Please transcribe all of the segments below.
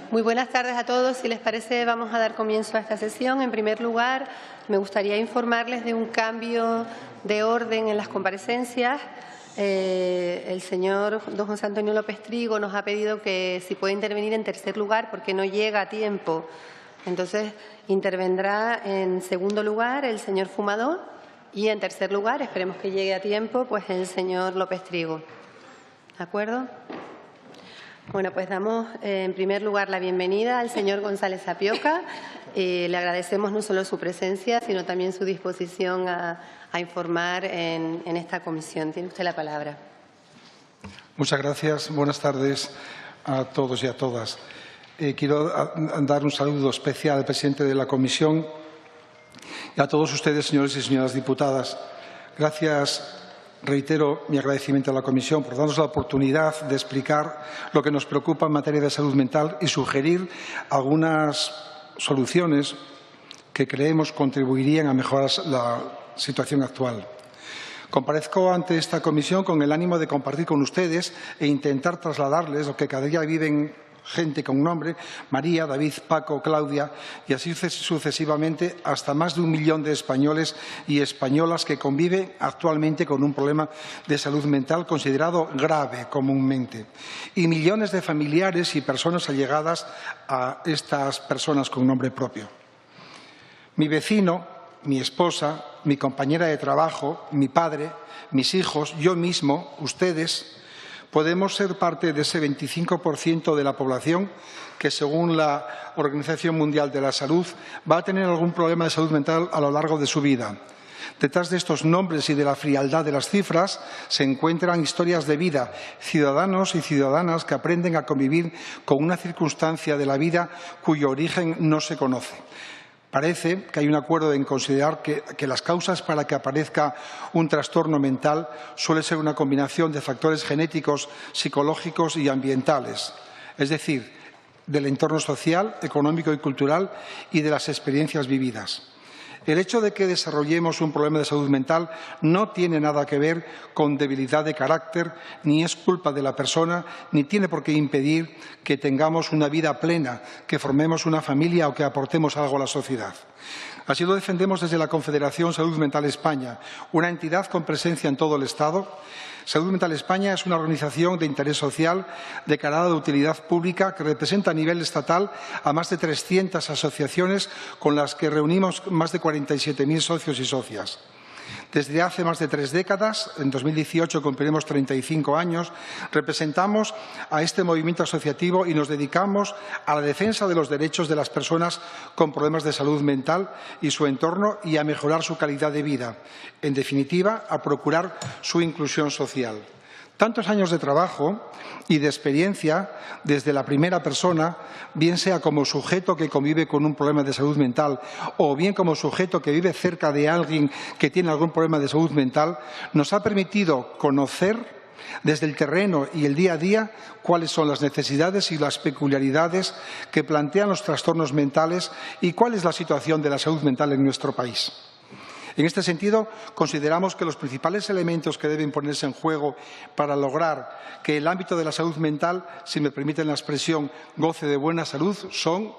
Muy buenas tardes a todos. Si les parece, vamos a dar comienzo a esta sesión. En primer lugar, me gustaría informarles de un cambio de orden en las comparecencias. El señor don José Antonio López Trigo nos ha pedido que si puede intervenir en tercer lugar porque no llega a tiempo. Entonces, intervendrá en segundo lugar el señor Fumador y en tercer lugar, esperemos que llegue a tiempo, pues el señor López Trigo. ¿De acuerdo? Bueno, pues damos en primer lugar la bienvenida al señor González Zapioca. Le agradecemos no solo su presencia, sino también su disposición a informar en esta comisión. Tiene usted la palabra. Muchas gracias. Buenas tardes a todos y a todas. Quiero dar un saludo especial al presidente de la comisión y a todos ustedes, señores y señoras diputadas. Gracias. Reitero mi agradecimiento a la Comisión por darnos la oportunidad de explicar lo que nos preocupa en materia de salud mental y sugerir algunas soluciones que creemos contribuirían a mejorar la situación actual. Comparezco ante esta comisión con el ánimo de compartir con ustedes e intentar trasladarles lo que cada día viven gente con nombre, María, David, Paco, Claudia, y así sucesivamente hasta más de 1 millón de españoles y españolas que conviven actualmente con un problema de salud mental considerado grave comúnmente, y millones de familiares y personas allegadas a estas personas con nombre propio. Mi vecino, mi esposa, mi compañera de trabajo, mi padre, mis hijos, yo mismo, ustedes, podemos ser parte de ese 25% de la población que, según la Organización Mundial de la Salud, va a tener algún problema de salud mental a lo largo de su vida. Detrás de estos nombres y de la frialdad de las cifras se encuentran historias de vida, ciudadanos y ciudadanas que aprenden a convivir con una circunstancia de la vida cuyo origen no se conoce. Parece que hay un acuerdo en considerar que las causas para que aparezca un trastorno mental suele ser una combinación de factores genéticos, psicológicos y ambientales, es decir, del entorno social, económico y cultural y de las experiencias vividas. El hecho de que desarrollemos un problema de salud mental no tiene nada que ver con debilidad de carácter, ni es culpa de la persona, ni tiene por qué impedir que tengamos una vida plena, que formemos una familia o que aportemos algo a la sociedad. Así lo defendemos desde la Confederación Salud Mental España, una entidad con presencia en todo el Estado. Salud Mental España es una organización de interés social declarada de utilidad pública que representa a nivel estatal a más de 300 asociaciones con las que reunimos más de 47.000 socios y socias. Desde hace más de 3 décadas, en 2018 cumpliremos 35 años, representamos a este movimiento asociativo y nos dedicamos a la defensa de los derechos de las personas con problemas de salud mental y su entorno y a mejorar su calidad de vida. En definitiva, a procurar su inclusión social. Tantos años de trabajo y de experiencia desde la primera persona, bien sea como sujeto que convive con un problema de salud mental o bien como sujeto que vive cerca de alguien que tiene algún problema de salud mental, nos ha permitido conocer desde el terreno y el día a día cuáles son las necesidades y las peculiaridades que plantean los trastornos mentales y cuál es la situación de la salud mental en nuestro país. En este sentido, consideramos que los principales elementos que deben ponerse en juego para lograr que el ámbito de la salud mental, si me permiten la expresión, goce de buena salud, son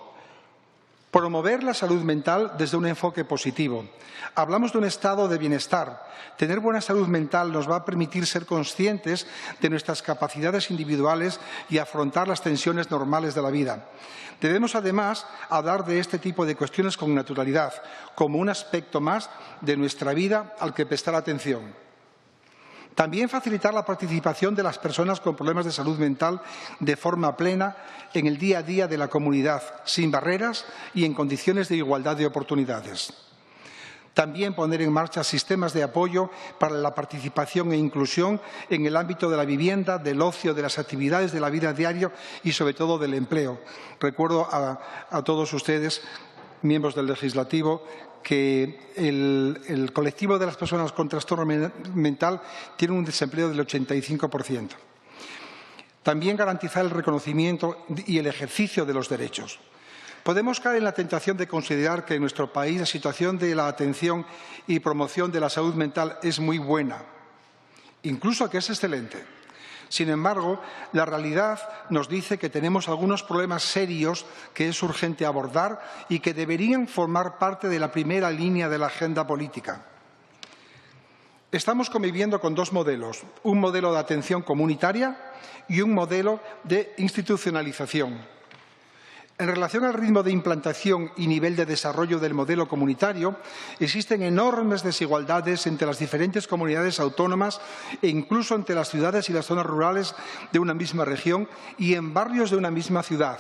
promover la salud mental desde un enfoque positivo. Hablamos de un estado de bienestar. Tener buena salud mental nos va a permitir ser conscientes de nuestras capacidades individuales y afrontar las tensiones normales de la vida. Debemos, además, hablar de este tipo de cuestiones con naturalidad, como un aspecto más de nuestra vida al que prestar atención. También facilitar la participación de las personas con problemas de salud mental de forma plena en el día a día de la comunidad, sin barreras y en condiciones de igualdad de oportunidades. También poner en marcha sistemas de apoyo para la participación e inclusión en el ámbito de la vivienda, del ocio, de las actividades de la vida diaria y, sobre todo, del empleo. Recuerdo a todos ustedes, miembros del Legislativo, que el colectivo de las personas con trastorno mental tiene un desempleo del 85%. También garantizar el reconocimiento y el ejercicio de los derechos. Podemos caer en la tentación de considerar que en nuestro país la situación de la atención y promoción de la salud mental es muy buena, incluso que es excelente. Sin embargo, la realidad nos dice que tenemos algunos problemas serios que es urgente abordar y que deberían formar parte de la primera línea de la agenda política. Estamos conviviendo con dos modelos, un modelo de atención comunitaria y un modelo de institucionalización. En relación al ritmo de implantación y nivel de desarrollo del modelo comunitario, existen enormes desigualdades entre las diferentes comunidades autónomas e incluso entre las ciudades y las zonas rurales de una misma región y en barrios de una misma ciudad.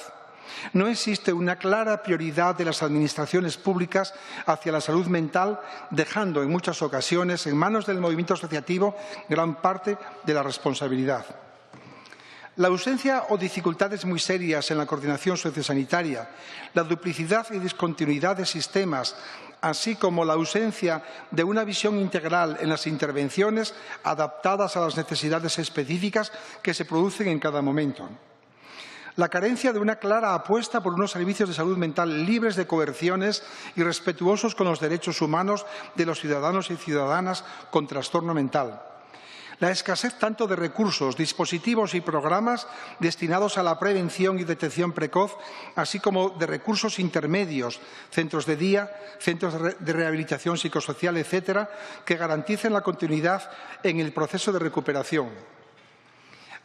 No existe una clara prioridad de las administraciones públicas hacia la salud mental, dejando en muchas ocasiones en manos del movimiento asociativo gran parte de la responsabilidad. La ausencia o dificultades muy serias en la coordinación sociosanitaria, la duplicidad y discontinuidad de sistemas, así como la ausencia de una visión integral en las intervenciones adaptadas a las necesidades específicas que se producen en cada momento. La carencia de una clara apuesta por unos servicios de salud mental libres de coerciones y respetuosos con los derechos humanos de los ciudadanos y ciudadanas con trastorno mental. La escasez tanto de recursos, dispositivos y programas destinados a la prevención y detección precoz, así como de recursos intermedios, centros de día, centros de rehabilitación psicosocial, etcétera, que garanticen la continuidad en el proceso de recuperación.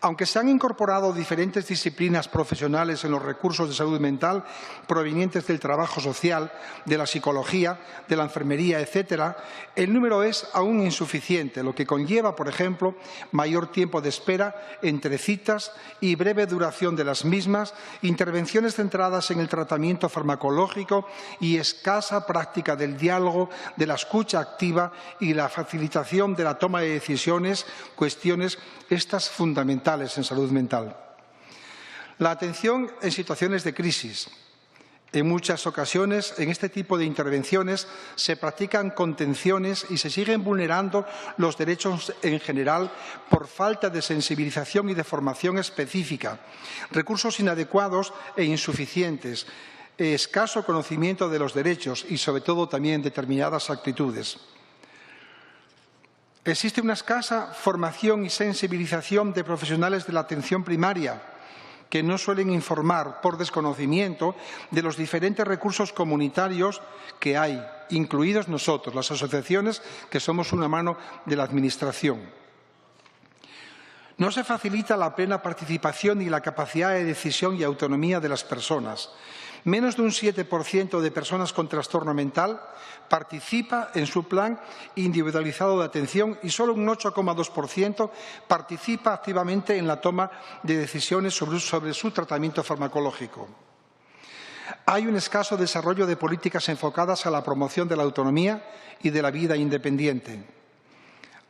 Aunque se han incorporado diferentes disciplinas profesionales en los recursos de salud mental provenientes del trabajo social, de la psicología, de la enfermería, etcétera, el número es aún insuficiente, lo que conlleva, por ejemplo, mayor tiempo de espera entre citas y breve duración de las mismas, intervenciones centradas en el tratamiento farmacológico y escasa práctica del diálogo, de la escucha activa y la facilitación de la toma de decisiones, cuestiones estas fundamentales en salud mental. La atención en situaciones de crisis. En muchas ocasiones, en este tipo de intervenciones, se practican contenciones y se siguen vulnerando los derechos en general por falta de sensibilización y de formación específica, recursos inadecuados e insuficientes, escaso conocimiento de los derechos y, sobre todo, también determinadas actitudes. Existe una escasa formación y sensibilización de profesionales de la atención primaria que no suelen informar por desconocimiento de los diferentes recursos comunitarios que hay, incluidos nosotros, las asociaciones que somos una mano de la Administración. No se facilita la plena participación y la capacidad de decisión y autonomía de las personas. Menos de un 7% de personas con trastorno mental participa en su plan individualizado de atención y solo un 8,2% participa activamente en la toma de decisiones sobre su tratamiento farmacológico. Hay un escaso desarrollo de políticas enfocadas a la promoción de la autonomía y de la vida independiente.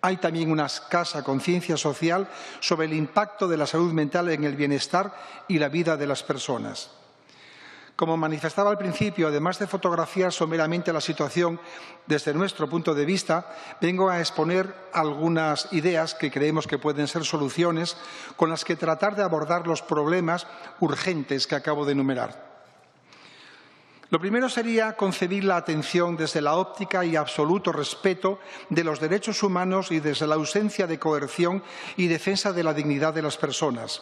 Hay también una escasa conciencia social sobre el impacto de la salud mental en el bienestar y la vida de las personas. Como manifestaba al principio, además de fotografiar someramente la situación desde nuestro punto de vista, vengo a exponer algunas ideas que creemos que pueden ser soluciones con las que tratar de abordar los problemas urgentes que acabo de enumerar. Lo primero sería concebir la atención desde la óptica y absoluto respeto de los derechos humanos y desde la ausencia de coerción y defensa de la dignidad de las personas.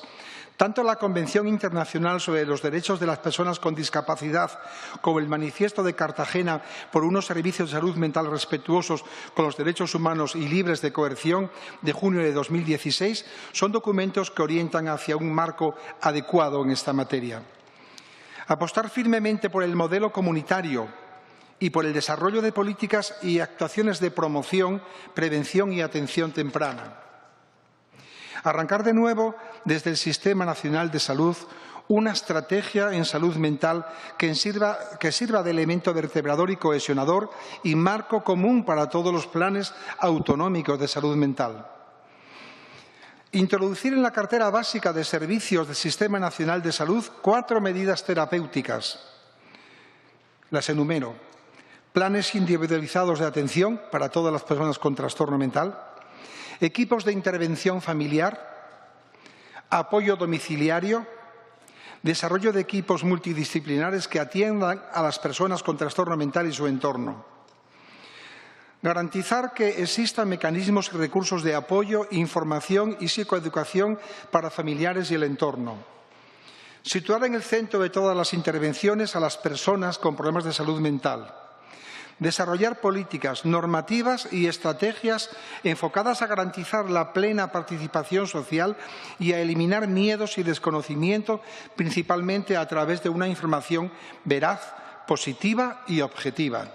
Tanto la Convención Internacional sobre los Derechos de las Personas con Discapacidad como el Manifiesto de Cartagena por unos servicios de salud mental respetuosos con los derechos humanos y libres de coerción de junio de 2016 son documentos que orientan hacia un marco adecuado en esta materia. Apostar firmemente por el modelo comunitario y por el desarrollo de políticas y actuaciones de promoción, prevención y atención temprana. Arrancar de nuevo desde el Sistema Nacional de Salud una estrategia en salud mental que sirva de elemento vertebrador y cohesionador y marco común para todos los planes autonómicos de salud mental. Introducir en la cartera básica de servicios del Sistema Nacional de Salud 4 medidas terapéuticas. Las enumero. Planes individualizados de atención para todas las personas con trastorno mental. Equipos de intervención familiar, apoyo domiciliario, desarrollo de equipos multidisciplinares que atiendan a las personas con trastorno mental y su entorno. Garantizar que existan mecanismos y recursos de apoyo, información y psicoeducación para familiares y el entorno. Situar en el centro de todas las intervenciones a las personas con problemas de salud mental. Desarrollar políticas, normativas y estrategias enfocadas a garantizar la plena participación social y a eliminar miedos y desconocimiento, principalmente a través de una información veraz, positiva y objetiva.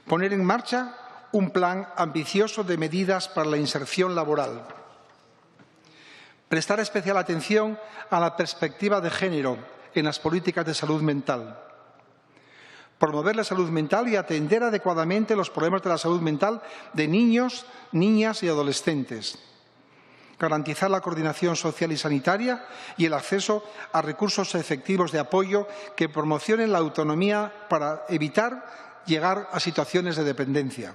Poner en marcha un plan ambicioso de medidas para la inserción laboral. Prestar especial atención a la perspectiva de género en las políticas de salud mental. Promover la salud mental y atender adecuadamente los problemas de la salud mental de niños, niñas y adolescentes. Garantizar la coordinación social y sanitaria y el acceso a recursos efectivos de apoyo que promocionen la autonomía para evitar llegar a situaciones de dependencia.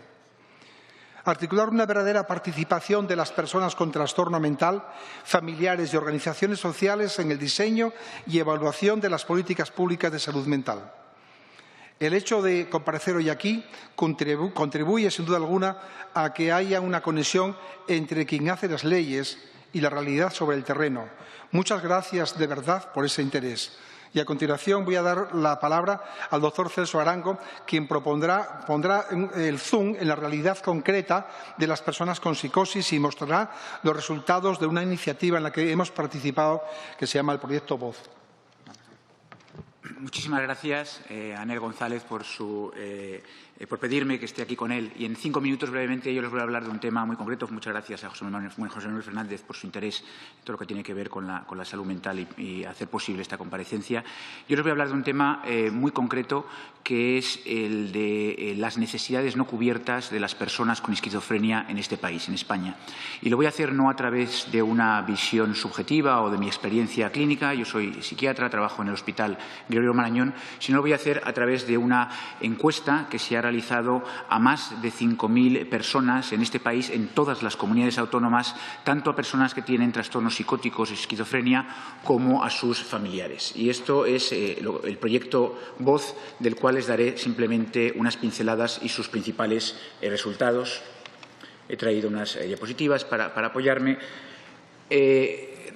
Articular una verdadera participación de las personas con trastorno mental, familiares y organizaciones sociales en el diseño y evaluación de las políticas públicas de salud mental. El hecho de comparecer hoy aquí contribuye, sin duda alguna, a que haya una conexión entre quien hace las leyes y la realidad sobre el terreno. Muchas gracias de verdad por ese interés. Y a continuación voy a dar la palabra al doctor Celso Arango, quien pondrá el zoom en la realidad concreta de las personas con psicosis y mostrará los resultados de una iniciativa en la que hemos participado que se llama el Proyecto Voz. Muchísimas gracias, Anel González, por pedirme que esté aquí con él. Y en 5 minutos, brevemente, yo les voy a hablar de un tema muy concreto. Muchas gracias a José Manuel Fernández por su interés en todo lo que tiene que ver con la salud mental y hacer posible esta comparecencia. Yo les voy a hablar de un tema muy concreto, que es el de las necesidades no cubiertas de las personas con esquizofrenia en este país, en España. Y lo voy a hacer no a través de una visión subjetiva o de mi experiencia clínica. Yo soy psiquiatra, trabajo en el Hospital Gregorio Marañón, sino lo voy a hacer a través de una encuesta que se ha realizado a más de 5.000 personas en este país, en todas las comunidades autónomas, tanto a personas que tienen trastornos psicóticos y esquizofrenia como a sus familiares. Y esto es el proyecto Voz, del cual les daré simplemente unas pinceladas y sus principales resultados. He traído unas diapositivas para apoyarme.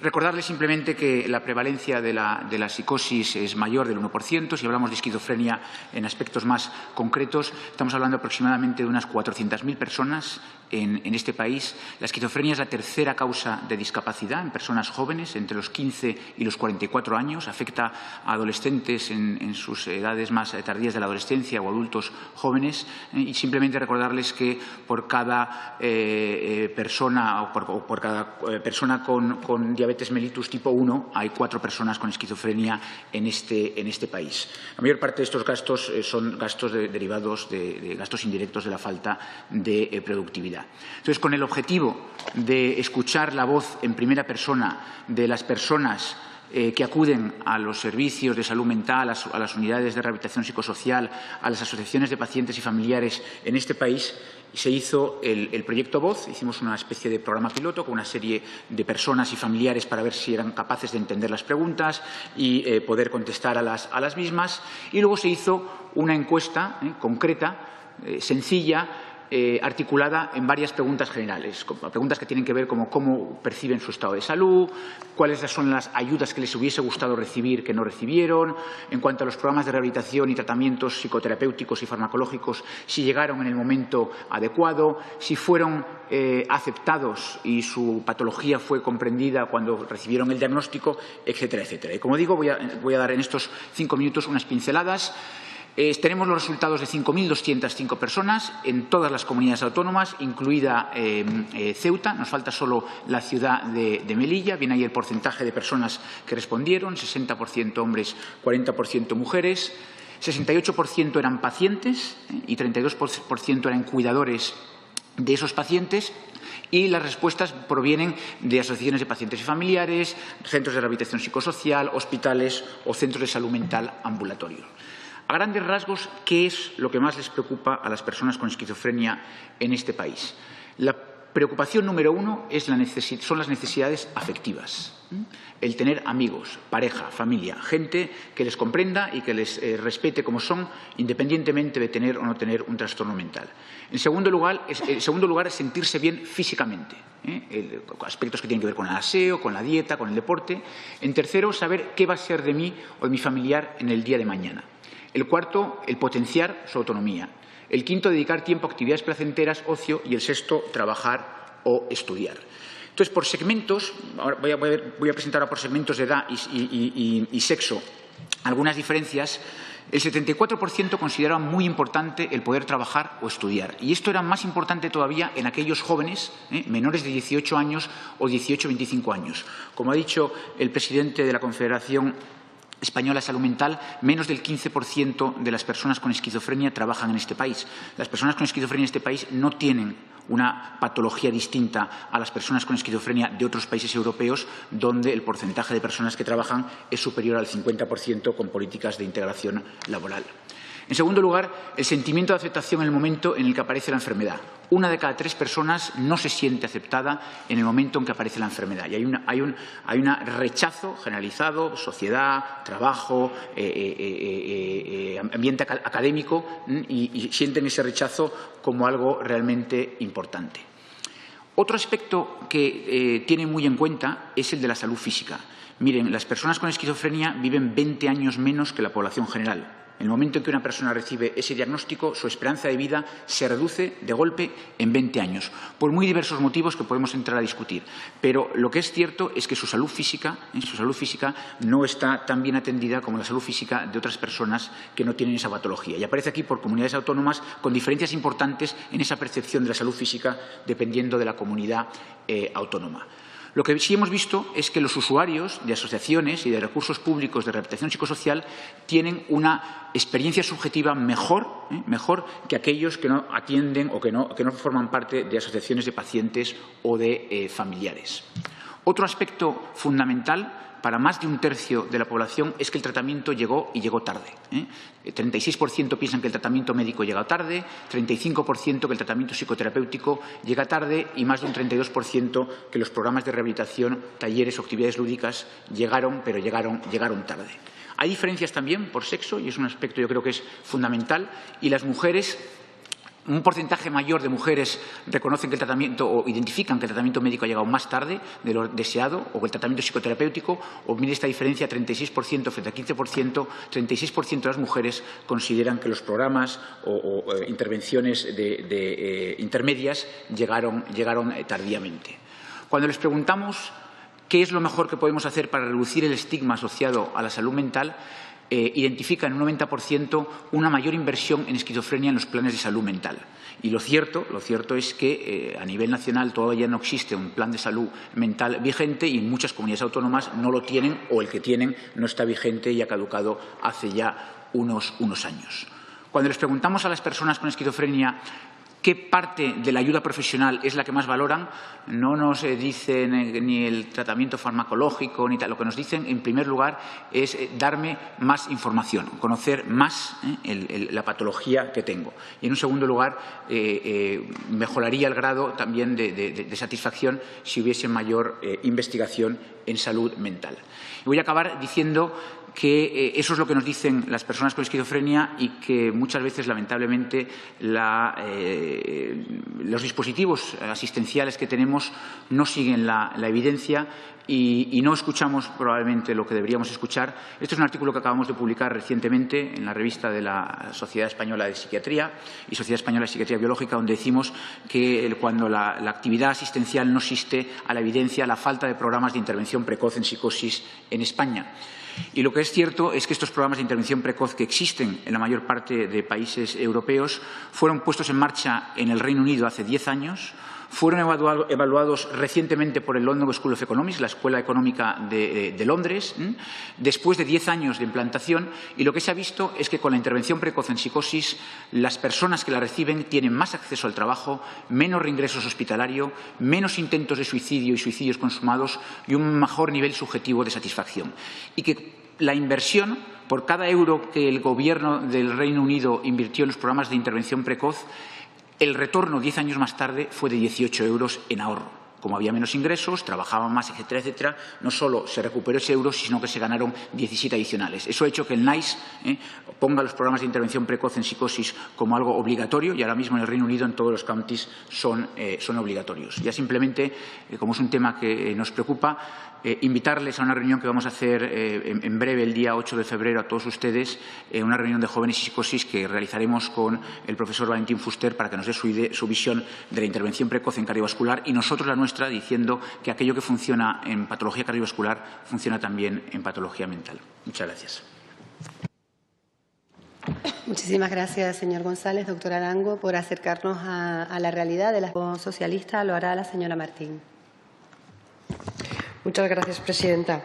Recordarles simplemente que la prevalencia de la psicosis es mayor del 1%. Si hablamos de esquizofrenia en aspectos más concretos, estamos hablando aproximadamente de unas 400.000 personas en este país. La esquizofrenia es la tercera causa de discapacidad en personas jóvenes entre los 15 y los 44 años. Afecta a adolescentes en sus edades más tardías de la adolescencia o adultos jóvenes. Y simplemente recordarles que por cada persona o por cada persona con diabetes mellitus tipo 1 hay 4 personas con esquizofrenia en este país. La mayor parte de estos gastos son gastos derivados de gastos indirectos de la falta de productividad. Entonces, con el objetivo de escuchar la voz en primera persona de las personas que acuden a los servicios de salud mental, a las unidades de rehabilitación psicosocial, a las asociaciones de pacientes y familiares en este país, se hizo el proyecto Voz. Hicimos una especie de programa piloto con una serie de personas y familiares para ver si eran capaces de entender las preguntas y poder contestar a las mismas. Y luego se hizo una encuesta concreta, sencilla, articulada en varias preguntas generales, preguntas que tienen que ver como cómo perciben su estado de salud, cuáles son las ayudas que les hubiese gustado recibir que no recibieron, en cuanto a los programas de rehabilitación y tratamientos psicoterapéuticos y farmacológicos, si llegaron en el momento adecuado, si fueron aceptados y su patología fue comprendida cuando recibieron el diagnóstico, etcétera, etcétera. Y como digo, voy a dar en estos 5 minutos unas pinceladas. Tenemos los resultados de 5.205 personas en todas las comunidades autónomas, incluida Ceuta. Nos falta solo la ciudad de Melilla. Viene ahí el porcentaje de personas que respondieron, 60% hombres, 40% mujeres. 68% eran pacientes y 32% eran cuidadores de esos pacientes. Y las respuestas provienen de asociaciones de pacientes y familiares, centros de rehabilitación psicosocial, hospitales o centros de salud mental ambulatorios. A grandes rasgos, ¿qué es lo que más les preocupa a las personas con esquizofrenia en este país? La Preocupación número 1 son las necesidades afectivas. El tener amigos, pareja, familia, gente que les comprenda y que les respete como son, independientemente de tener o no tener un trastorno mental. En segundo lugar es sentirse bien físicamente, aspectos que tienen que ver con el aseo, con la dieta, con el deporte. En tercero, saber qué va a ser de mí o de mi familiar en el día de mañana. El cuarto, el potenciar su autonomía. El quinto, dedicar tiempo a actividades placenteras, ocio. Y el sexto, trabajar o estudiar. Entonces, por segmentos, voy a presentar ahora por segmentos de edad y sexo algunas diferencias. El 74% consideraba muy importante el poder trabajar o estudiar. Y esto era más importante todavía en aquellos jóvenes menores de 18 años o 18-25 años. Como ha dicho el presidente de la Confederación Española de Salud Mental, menos del 15% de las personas con esquizofrenia trabajan en este país. Las personas con esquizofrenia en este país no tienen una patología distinta a las personas con esquizofrenia de otros países europeos, donde el porcentaje de personas que trabajan es superior al 50% con políticas de integración laboral. En segundo lugar, el sentimiento de aceptación en el momento en el que aparece la enfermedad. 1 de cada 3 personas no se siente aceptada en el momento en que aparece la enfermedad. Y hay un rechazo generalizado, sociedad, trabajo, ambiente académico, y sienten ese rechazo como algo realmente importante. Otro aspecto que tienen muy en cuenta es el de la salud física. Miren, las personas con esquizofrenia viven 20 años menos que la población general. En el momento en que una persona recibe ese diagnóstico, su esperanza de vida se reduce de golpe en 20 años, por muy diversos motivos que podemos entrar a discutir. Pero lo que es cierto es que su salud física no está tan bien atendida como la salud física de otras personas que no tienen esa patología. Y aparece aquí por comunidades autónomas con diferencias importantes en esa percepción de la salud física dependiendo de la comunidad autónoma. Lo que sí hemos visto es que los usuarios de asociaciones y de recursos públicos de rehabilitación psicosocial tienen una experiencia subjetiva mejor que aquellos que no atienden o que no forman parte de asociaciones de pacientes o de familiares. Otro aspecto fundamental para más de 1/3 de la población es que el tratamiento llegó y llegó tarde. 36% piensan que el tratamiento médico llega tarde, 35% que el tratamiento psicoterapéutico llega tarde y más de un 32% que los programas de rehabilitación, talleres o actividades lúdicas llegaron, pero llegaron tarde. Hay diferencias también por sexo y es un aspecto yo creo que es fundamental, y las mujeres, un porcentaje mayor de mujeres reconocen que el tratamiento o identifican que el tratamiento médico ha llegado más tarde de lo deseado, o el tratamiento psicoterapéutico, o mire esta diferencia, 36% frente a 15%, 36% de las mujeres consideran que los programas o intervenciones intermedias llegaron tardíamente. Cuando les preguntamos qué es lo mejor que podemos hacer para reducir el estigma asociado a la salud mental, identifica en un 90% una mayor inversión en esquizofrenia en los planes de salud mental. Y lo cierto es que a nivel nacional todavía no existe un plan de salud mental vigente y en muchas comunidades autónomas no lo tienen, o el que tienen no está vigente y ha caducado hace ya unos años. Cuando les preguntamos a las personas con esquizofrenia qué parte de la ayuda profesional es la que más valoran, no nos dicen ni el tratamiento farmacológico, ni tal. Lo que nos dicen, en primer lugar, es darme más información, conocer más la patología que tengo. Y, en un segundo lugar, mejoraría el grado también de satisfacción si hubiese mayor investigación en salud mental. Y voy a acabar diciendo que eso es lo que nos dicen las personas con esquizofrenia y que muchas veces, lamentablemente, los dispositivos asistenciales que tenemos no siguen la evidencia y no escuchamos probablemente lo que deberíamos escuchar. Este es un artículo que acabamos de publicar recientemente en la revista de la Sociedad Española de Psiquiatría y Sociedad Española de Psiquiatría Biológica, donde decimos que cuando la actividad asistencial no asiste a la evidencia, la falta de programas de intervención precoz en psicosis en España. Y lo que es cierto es que estos programas de intervención precoz que existen en la mayor parte de países europeos fueron puestos en marcha en el Reino Unido hace 10 años, fueron evaluados recientemente por el London School of Economics, la Escuela Económica de Londres, después de 10 años de implantación, y lo que se ha visto es que con la intervención precoz en psicosis las personas que la reciben tienen más acceso al trabajo, menos reingresos hospitalario, menos intentos de suicidio y suicidios consumados y un mejor nivel subjetivo de satisfacción. Y que la inversión, por cada euro que el Gobierno del Reino Unido invirtió en los programas de intervención precoz, El retorno 10 años más tarde fue de 18 euros en ahorro. Como había menos ingresos, trabajaban más, etcétera, etcétera, no solo se recuperó ese euro, sino que se ganaron 17 adicionales. Eso ha hecho que el NICE ponga los programas de intervención precoz en psicosis como algo obligatorio y ahora mismo en el Reino Unido en todos los counties son obligatorios. Ya simplemente, como es un tema que nos preocupa, invitarles a una reunión que vamos a hacer en breve, el día 8 de febrero, a todos ustedes, una reunión de jóvenes y psicosis que realizaremos con el profesor Valentín Fuster para que nos dé su visión de la intervención precoz en cardiovascular y nosotros la nuestra, diciendo que aquello que funciona en patología cardiovascular funciona también en patología mental. Muchas gracias. Muchísimas gracias, señor González. Doctor Arango, por acercarnos a la realidad de la socialista. Lo hará la señora Martín. Muchas gracias, presidenta.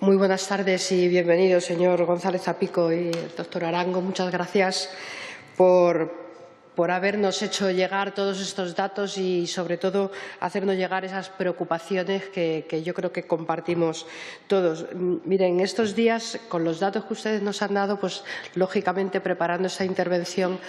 Muy buenas tardes y bienvenido, señor González Zapico y el doctor Arango. Muchas gracias por habernos hecho llegar todos estos datos y, sobre todo, hacernos llegar esas preocupaciones que yo creo que compartimos todos. Miren, estos días, con los datos que ustedes nos han dado, pues, lógicamente, preparando esta intervención,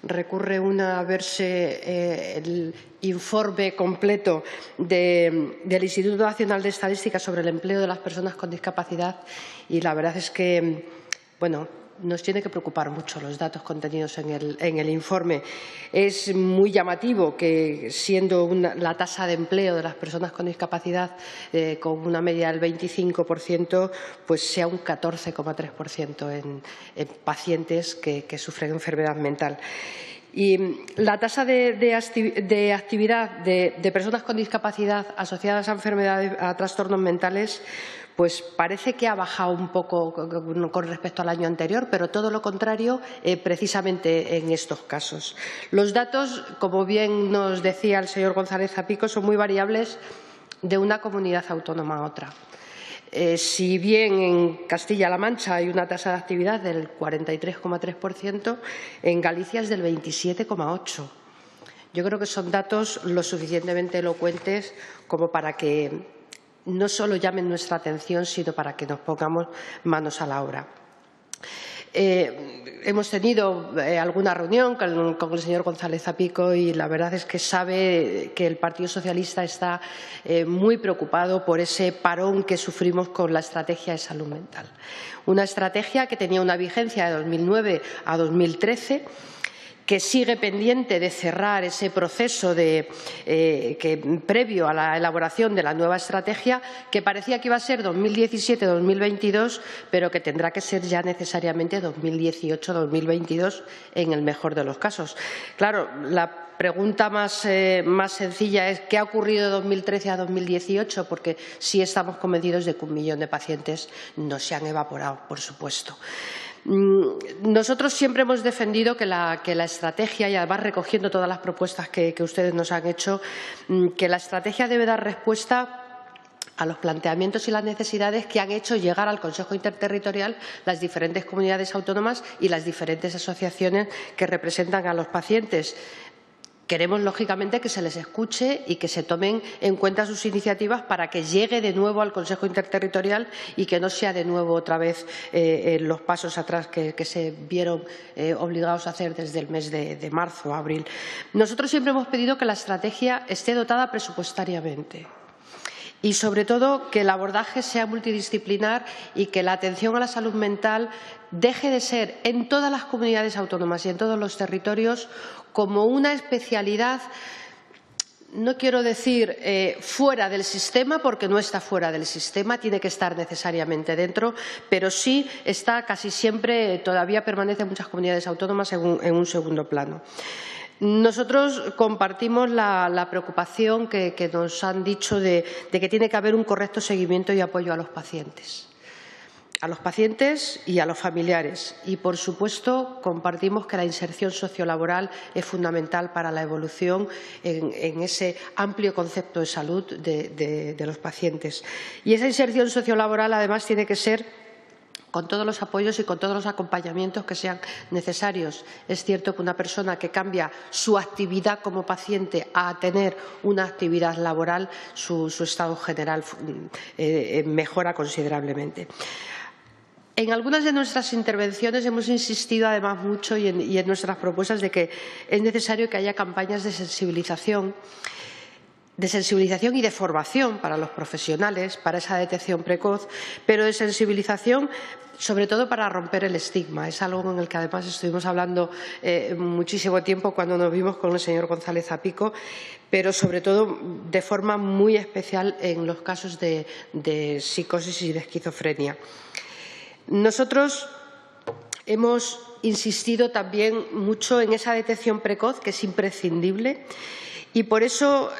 recurre una a verse el informe completo del Instituto Nacional de Estadística sobre el empleo de las personas con discapacidad y la verdad es que, bueno, nos tiene que preocupar mucho los datos contenidos en el informe. Es muy llamativo que, siendo la tasa de empleo de las personas con discapacidad con una media del 25%, pues sea un 14,3% en pacientes que sufren enfermedad mental. Y la tasa de actividad de personas con discapacidad asociadas a enfermedades, a trastornos mentales, pues parece que ha bajado un poco con respecto al año anterior, pero todo lo contrario precisamente en estos casos. Los datos, como bien nos decía el señor González Zapico, son muy variables de una comunidad autónoma a otra. Si bien en Castilla-La Mancha hay una tasa de actividad del 43,3%, en Galicia es del 27,8%. Yo creo que son datos lo suficientemente elocuentes como para que no solo llamen nuestra atención, sino para que nos pongamos manos a la obra. Hemos tenido alguna reunión con el señor González Zapico y la verdad es que sabe que el Partido Socialista está muy preocupado por ese parón que sufrimos con la estrategia de salud mental. Una estrategia que tenía una vigencia de 2009 a 2013, que sigue pendiente de cerrar ese proceso previo a la elaboración de la nueva estrategia, que parecía que iba a ser 2017-2022, pero que tendrá que ser ya necesariamente 2018-2022 en el mejor de los casos. Claro, la pregunta más sencilla es ¿qué ha ocurrido de 2013 a 2018? Porque sí estamos convencidos de que 1 millón de pacientes no se han evaporado, por supuesto. Nosotros siempre hemos defendido que la estrategia, y además recogiendo todas las propuestas que ustedes nos han hecho, que la estrategia debe dar respuesta a los planteamientos y las necesidades que han hecho llegar al Consejo Interterritorial las diferentes comunidades autónomas y las diferentes asociaciones que representan a los pacientes. Queremos, lógicamente, que se les escuche y que se tomen en cuenta sus iniciativas para que llegue de nuevo al Consejo Interterritorial y que no sea de nuevo otra vez los pasos atrás que se vieron obligados a hacer desde el mes de marzo o abril. Nosotros siempre hemos pedido que la estrategia esté dotada presupuestariamente y, sobre todo, que el abordaje sea multidisciplinar y que la atención a la salud mental deje de ser en todas las comunidades autónomas y en todos los territorios como una especialidad, no quiero decir fuera del sistema, porque no está fuera del sistema, tiene que estar necesariamente dentro, pero sí está casi siempre, todavía permanece en muchas comunidades autónomas en un segundo plano. Nosotros compartimos la preocupación que nos han dicho de que tiene que haber un correcto seguimiento y apoyo a los pacientes y a los familiares. Y, por supuesto, compartimos que la inserción sociolaboral es fundamental para la evolución en ese amplio concepto de salud de los pacientes. Y esa inserción sociolaboral, además, tiene que ser con todos los apoyos y con todos los acompañamientos que sean necesarios. Es cierto que una persona que cambia su actividad como paciente a tener una actividad laboral, su estado general mejora considerablemente. En algunas de nuestras intervenciones hemos insistido además mucho y en nuestras propuestas de que es necesario que haya campañas de sensibilización y de formación para los profesionales, para esa detección precoz, pero de sensibilización sobre todo para romper el estigma. Es algo en el que además estuvimos hablando muchísimo tiempo cuando nos vimos con el señor González Zapico, pero sobre todo de forma muy especial en los casos de psicosis y de esquizofrenia. Nosotros hemos insistido también mucho en esa detección precoz, que es imprescindible, y por eso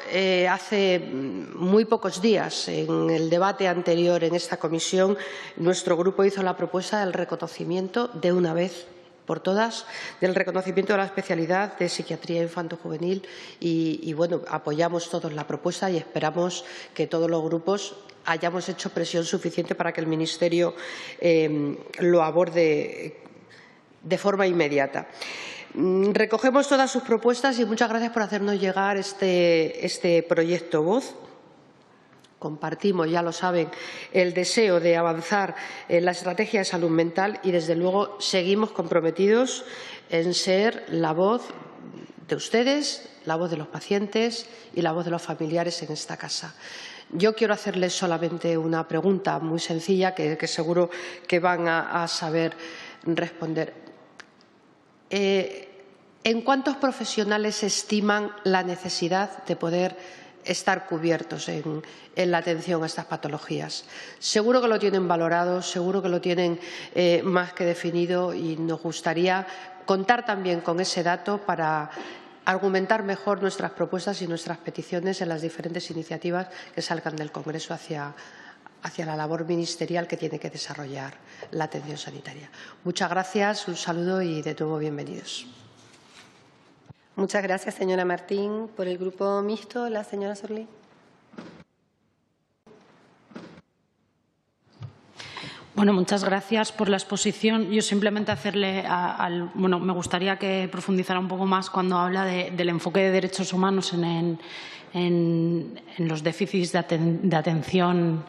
hace muy pocos días, en el debate anterior en esta comisión, nuestro grupo hizo la propuesta del reconocimiento de una vez por todas, del reconocimiento de la especialidad de psiquiatría infanto-juvenil y bueno, apoyamos todos la propuesta y esperamos que todos los grupos hayamos hecho presión suficiente para que el Ministerio lo aborde de forma inmediata. Recogemos todas sus propuestas y muchas gracias por hacernos llegar este proyecto Voz. Compartimos, ya lo saben, el deseo de avanzar en la estrategia de salud mental y, desde luego, seguimos comprometidos en ser la voz de ustedes, la voz de los pacientes y la voz de los familiares en esta casa. Yo quiero hacerles solamente una pregunta muy sencilla que seguro que van a saber responder. ¿En cuántos profesionales estiman la necesidad de poder estar cubiertos en la atención a estas patologías? Seguro que lo tienen valorado, seguro que lo tienen más que definido y nos gustaría contar también con ese dato para argumentar mejor nuestras propuestas y nuestras peticiones en las diferentes iniciativas que salgan del Congreso hacia la labor ministerial que tiene que desarrollar la atención sanitaria. Muchas gracias, un saludo y de nuevo bienvenidos. Muchas gracias, señora Martín. Por el Grupo Mixto, la señora Sorlí. Bueno, muchas gracias por la exposición. Yo simplemente me gustaría que profundizara un poco más cuando habla del enfoque de derechos humanos en los déficits de atención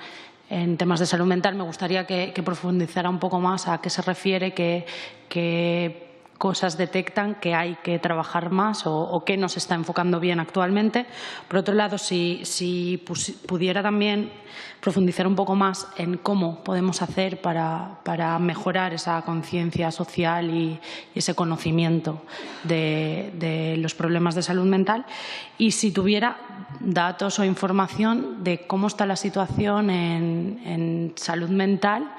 en temas de salud mental. Me gustaría que profundizara un poco más a qué se refiere, qué cosas detectan que hay que trabajar más o qué nos está enfocando bien actualmente. Por otro lado, si pudiera también profundizar un poco más en cómo podemos hacer para mejorar esa conciencia social y ese conocimiento de los problemas de salud mental, y si tuviera datos o información de cómo está la situación en salud mental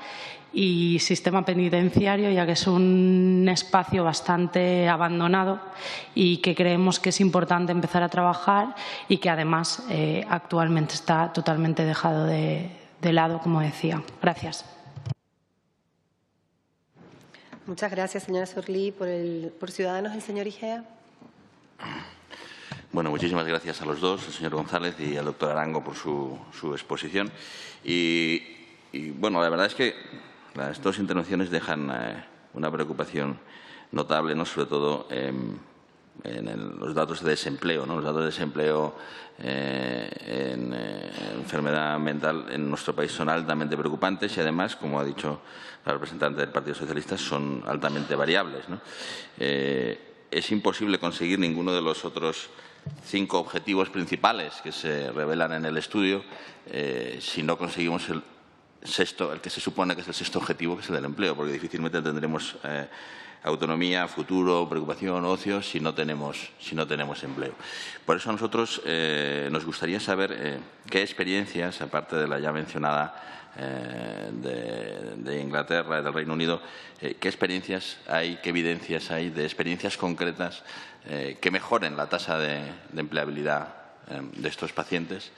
y sistema penitenciario, ya que es un espacio bastante abandonado y que creemos que es importante empezar a trabajar y que además actualmente está totalmente dejado de lado, como decía. Gracias. Muchas gracias, señora Sorlí. Por Ciudadanos, el señor Igea. Bueno, muchísimas gracias a los dos, al señor González y al doctor Arango, por su exposición. Y bueno, la verdad es que las dos intervenciones dejan una preocupación notable, ¿no? Sobre todo en los datos de desempleo, ¿no? Los datos de desempleo en enfermedad mental en nuestro país son altamente preocupantes y, además, como ha dicho la representante del Partido Socialista, son altamente variables, ¿no? Es imposible conseguir ninguno de los otros 5 objetivos principales que se revelan en el estudio si no conseguimos el que se supone que es el sexto objetivo, que es el del empleo, porque difícilmente tendremos autonomía, futuro, preocupación, ocio, si no tenemos empleo. Por eso a nosotros nos gustaría saber qué experiencias, aparte de la ya mencionada de Inglaterra y del Reino Unido, qué experiencias hay, qué evidencias hay de experiencias concretas que mejoren la tasa de empleabilidad de estos pacientes.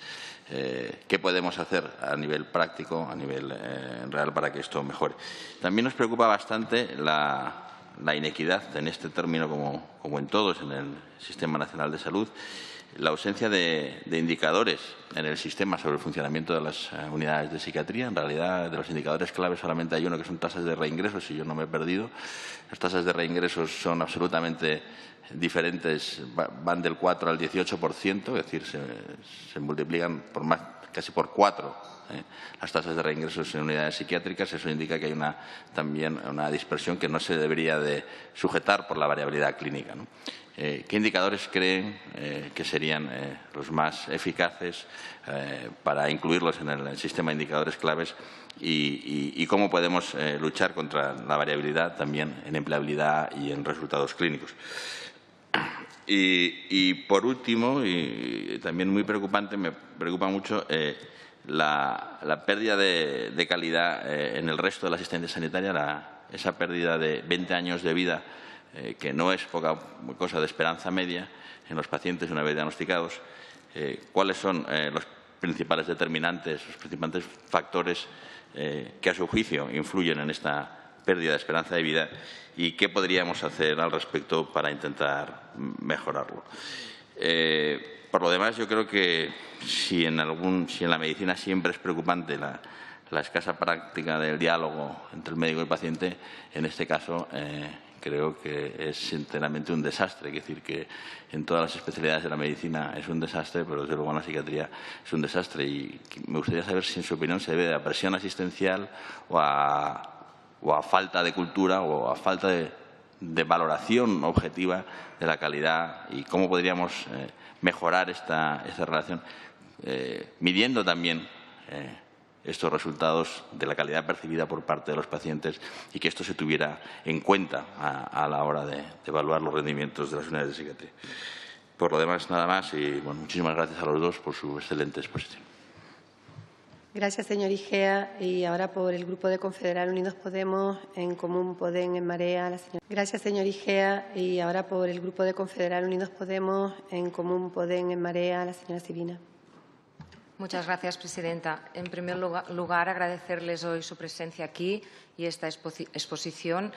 ¿Qué podemos hacer a nivel práctico, a nivel real, para que esto mejore? También nos preocupa bastante la inequidad en este término, como en todos, en el Sistema Nacional de Salud, la ausencia de indicadores en el sistema sobre el funcionamiento de las unidades de psiquiatría. En realidad, de los indicadores clave solamente hay uno, que son tasas de reingresos, y yo no me he perdido. Las tasas de reingresos son absolutamente diferentes, van del 4 al 18%, es decir, se multiplican por más casi por 4 las tasas de reingresos en unidades psiquiátricas. Eso indica que hay también una dispersión que no se debería de sujetar por la variabilidad clínica, ¿no? ¿Qué indicadores creen que serían los más eficaces para incluirlos en el sistema de indicadores claves y cómo podemos luchar contra la variabilidad también en empleabilidad y en resultados clínicos? Y por último, y también muy preocupante, me preocupa mucho la pérdida de calidad en el resto de la asistencia sanitaria, esa pérdida de 20 años de vida, que no es poca cosa de esperanza media en los pacientes una vez diagnosticados. ¿Cuáles son los principales determinantes, los principales factores que a su juicio influyen en esta pérdida de esperanza de vida y qué podríamos hacer al respecto para intentar mejorarlo? Por lo demás, yo creo que si en la medicina siempre es preocupante la escasa práctica del diálogo entre el médico y el paciente, en este caso creo que es enteramente un desastre. Es decir, que en todas las especialidades de la medicina es un desastre, pero desde luego en la psiquiatría es un desastre. Y me gustaría saber si, en su opinión, se debe a presión asistencial o a falta de cultura o a falta de valoración objetiva de la calidad y cómo podríamos mejorar esta relación, midiendo también estos resultados de la calidad percibida por parte de los pacientes y que esto se tuviera en cuenta a la hora de evaluar los rendimientos de las unidades de psiquiatría. Por lo demás, nada más y bueno, muchísimas gracias a los dos por su excelente exposición. Gracias, señor Igea. Y ahora por el Grupo de Confederal Unidos Podemos, en Común Podem, en Marea, la señora. Gracias, señor Igea. Y ahora por el Grupo de Confederal Unidos Podemos, en Común Podem, en Marea, la señora Sibina. Muchas gracias, presidenta. En primer lugar, agradecerles hoy su presencia aquí y esta exposición.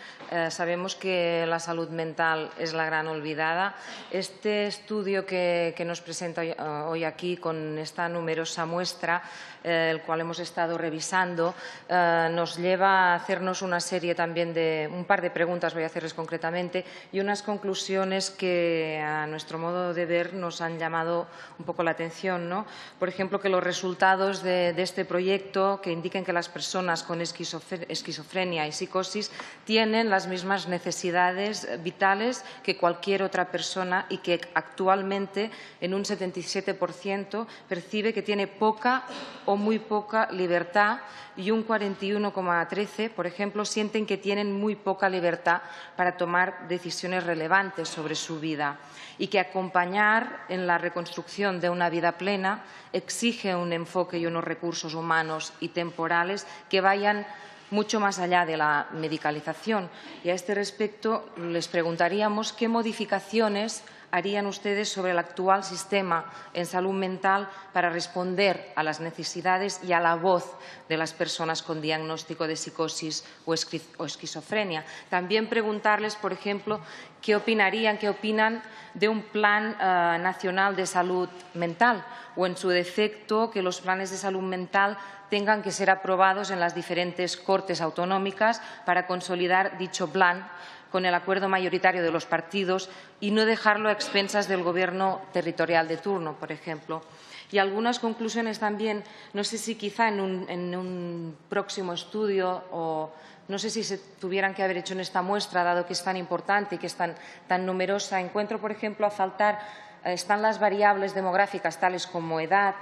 Sabemos que la salud mental es la gran olvidada. Este estudio que nos presenta hoy aquí con esta numerosa muestra, el cual hemos estado revisando, nos lleva a hacernos una serie también de un par de preguntas, voy a hacerles concretamente, y unas conclusiones que a nuestro modo de ver nos han llamado un poco la atención, ¿no? Por ejemplo, que los resultados de este proyecto que indiquen que las personas con esquizofrenia y psicosis tienen las mismas necesidades vitales que cualquier otra persona y que actualmente en un 77% percibe que tiene poca o muy poca libertad y un 41,13%, por ejemplo, sienten que tienen muy poca libertad para tomar decisiones relevantes sobre su vida y que acompañar en la reconstrucción de una vida plena exige un enfoque y unos recursos humanos y temporales que vayan mucho más allá de la medicalización. Y a este respecto les preguntaríamos qué modificaciones harían ustedes sobre el actual sistema en salud mental para responder a las necesidades y a la voz de las personas con diagnóstico de psicosis o esquizofrenia. También preguntarles, por ejemplo, qué opinan de un plan nacional de salud mental o, en su defecto, que los planes de salud mental tengan que ser aprobados en las diferentes cortes autonómicas para consolidar dicho plan con el acuerdo mayoritario de los partidos y no dejarlo a expensas del Gobierno territorial de turno, por ejemplo. Y algunas conclusiones también, no sé si quizá en un próximo estudio o no sé si se tuvieran que haber hecho en esta muestra, dado que es tan importante y que es tan numerosa. Encuentro, por ejemplo, a faltar, están las variables demográficas tales como edad,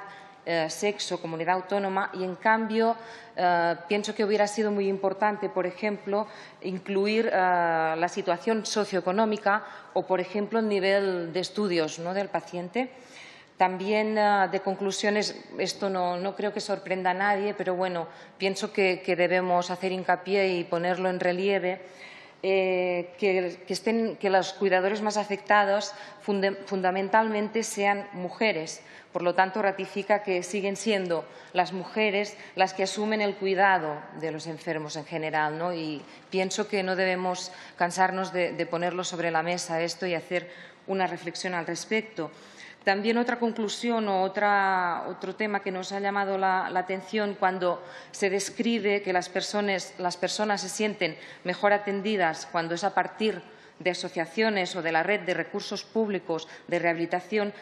sexo, comunidad autónoma y, en cambio, pienso que hubiera sido muy importante, por ejemplo, incluir la situación socioeconómica o, por ejemplo, el nivel de estudios, ¿no?, del paciente. También, de conclusiones, esto no creo que sorprenda a nadie, pero bueno, pienso que debemos hacer hincapié y ponerlo en relieve. Que los cuidadores más afectados fundamentalmente sean mujeres. Por lo tanto, ratifica que siguen siendo las mujeres las que asumen el cuidado de los enfermos en general, ¿no? Y pienso que no debemos cansarnos de ponerlo sobre la mesa esto y hacer una reflexión al respecto. También otra conclusión o otro tema que nos ha llamado la atención cuando se describe que las personas se sienten mejor atendidas cuando es a partir de asociaciones o de la red de recursos públicos de rehabilitación,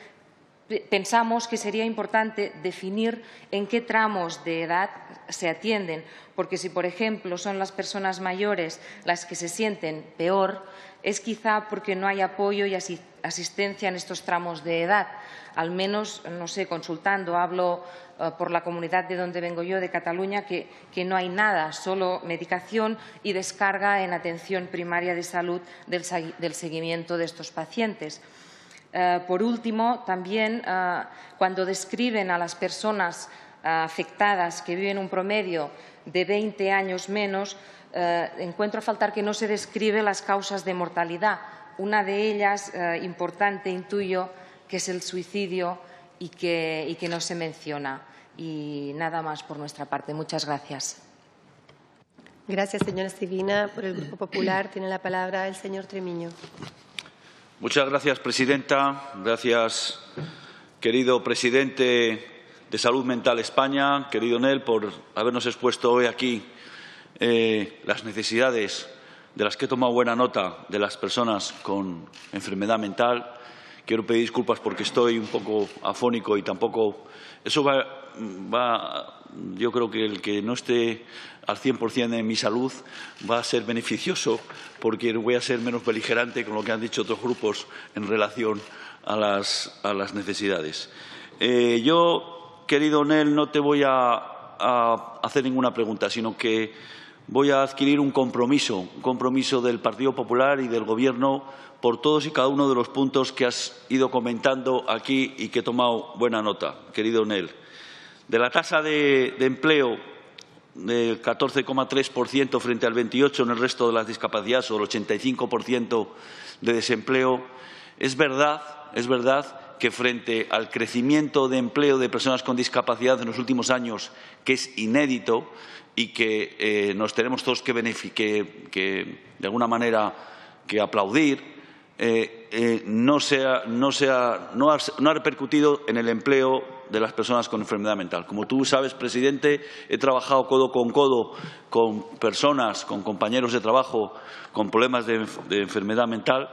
pensamos que sería importante definir en qué tramos de edad se atienden, porque si, por ejemplo, son las personas mayores las que se sienten peor, es quizá porque no hay apoyo y asistencia en estos tramos de edad. Al menos, no sé, consultando, hablo por la comunidad de donde vengo yo, de Cataluña, que no hay nada, solo medicación y descarga en atención primaria de salud del seguimiento de estos pacientes. Por último, también cuando describen a las personas afectadas que viven un promedio de 20 años menos, encuentro a faltar que no se describe las causas de mortalidad. Una de ellas, importante, intuyo, que es el suicidio y que no se menciona. Y nada más por nuestra parte. Muchas gracias. Gracias, señora Civina. Por el Grupo Popular tiene la palabra el señor Tremiño. Muchas gracias, presidenta. Gracias, querido presidente de Salud Mental España, querido Nel, por habernos expuesto hoy aquí las necesidades de las que he tomado buena nota de las personas con enfermedad mental. Quiero pedir disculpas porque estoy un poco afónico y tampoco… Eso yo creo que el que no esté al 100% en mi salud va a ser beneficioso porque voy a ser menos beligerante con lo que han dicho otros grupos en relación a las necesidades. Yo, querido Nel, no te voy a hacer ninguna pregunta, sino que voy a adquirir un compromiso del Partido Popular y del Gobierno por todos y cada uno de los puntos que has ido comentando aquí y que he tomado buena nota, querido Nel. De la tasa de empleo del 14,3% frente al 28% en el resto de las discapacidades o el 85% de desempleo, es verdad que frente al crecimiento de empleo de personas con discapacidad en los últimos años, que es inédito y que nos tenemos todos que de alguna manera que aplaudir, no ha repercutido en el empleo de las personas con enfermedad mental. Como tú sabes, presidente, he trabajado codo con codo con personas, con compañeros de trabajo con problemas de enfermedad mental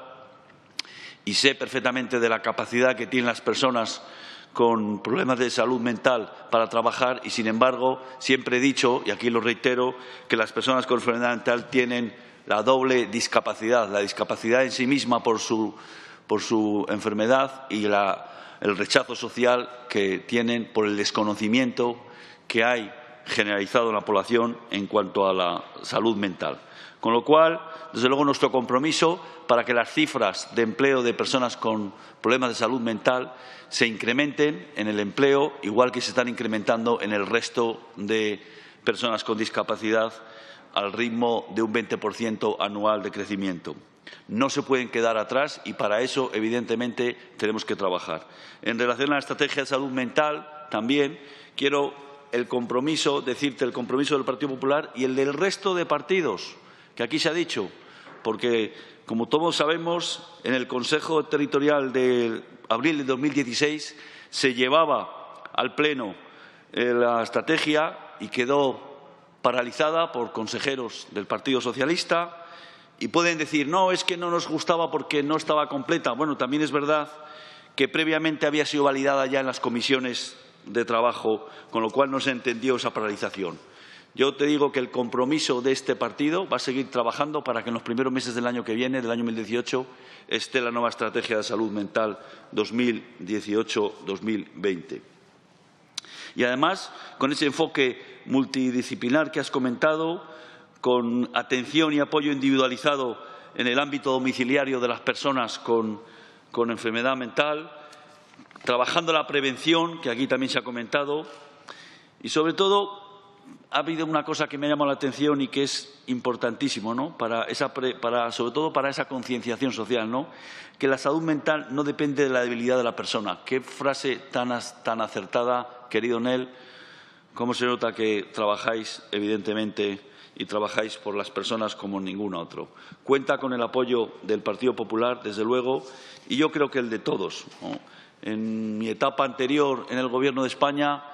y sé perfectamente de la capacidad que tienen las personas con problemas de salud mental para trabajar y, sin embargo, siempre he dicho, y aquí lo reitero, que las personas con enfermedad mental tienen la doble discapacidad, la discapacidad en sí misma por su enfermedad y el rechazo social que tienen por el desconocimiento que hay generalizado en la población en cuanto a la salud mental. Con lo cual, desde luego, nuestro compromiso para que las cifras de empleo de personas con problemas de salud mental se incrementen en el empleo, igual que se están incrementando en el resto de personas con discapacidad al ritmo de un 20% anual de crecimiento. No se pueden quedar atrás y para eso, evidentemente, tenemos que trabajar. En relación a la estrategia de salud mental, también quiero decirte el compromiso del Partido Popular y el del resto de partidos, que aquí se ha dicho, porque, como todos sabemos, en el Consejo Territorial de abril de 2016 se llevaba al Pleno la estrategia y quedó paralizada por consejeros del Partido Socialista. Y pueden decir, no, es que no nos gustaba porque no estaba completa. Bueno, también es verdad que previamente había sido validada ya en las comisiones de trabajo, con lo cual no se entendió esa paralización. Yo te digo que el compromiso de este partido va a seguir trabajando para que en los primeros meses del año que viene, del año 2018, esté la nueva estrategia de salud mental 2018-2020. Y además, con ese enfoque multidisciplinar que has comentado, con atención y apoyo individualizado en el ámbito domiciliario de las personas con enfermedad mental, trabajando la prevención, que aquí también se ha comentado, y sobre todo ha habido una cosa que me ha llamado la atención y que es importantísimo, ¿no? Sobre todo para esa concienciación social, ¿no? Que la salud mental no depende de la debilidad de la persona. Qué frase tan acertada, querido Nel. Cómo se nota que trabajáis, evidentemente, y trabajáis por las personas como ningún otro. Cuenta con el apoyo del Partido Popular, desde luego, y yo creo que el de todos, ¿no? En mi etapa anterior en el Gobierno de España